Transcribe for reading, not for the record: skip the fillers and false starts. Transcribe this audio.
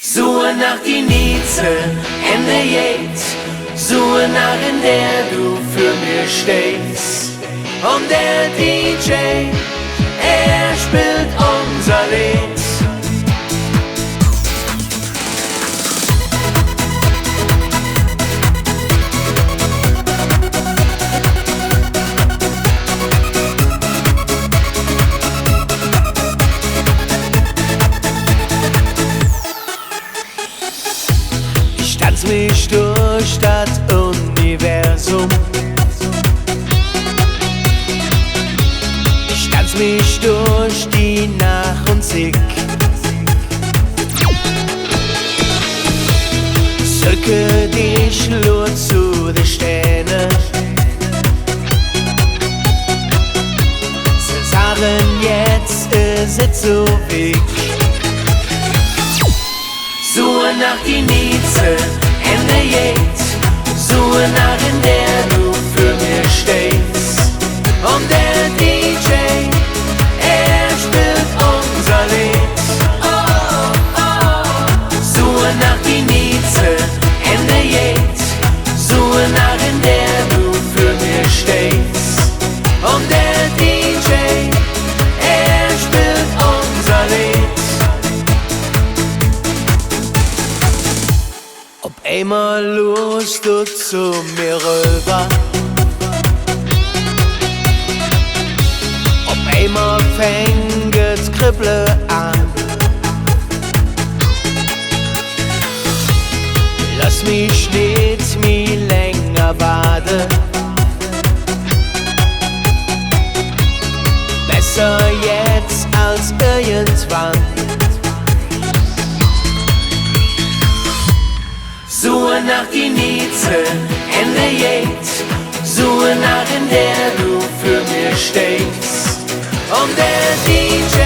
Suche nach die Nieze, Ende jetzt. Suche nach in der du für mir stehst. Und der DJ, er spielt unser Lied. Ich tanz mich durch das Universum. Ich tanz mich durch die Nacht und sing. Zücke dich nur zu den Sternen. Sie sagen jetzt, es ist so weg. Suche nach die Nieze, Ende jetzt. Suche nach in der du für mir stehst. Und der DJ, er spielt unser Lied. Oh, oh. Suche nach die Nieze, Ende jetzt. Suche nach in der du für mir stehst. Und der DJ, er spielt unser Lied. Ob einmal lust du zu mir rüber, ob einmal fängt Kribbeln an. Lass mich nicht mehr länger warten. Besser jetzt als irgendwann. Suche nach die Nieze, Ende jetzt. Suche nach in der du für mir stehst. Und der DJ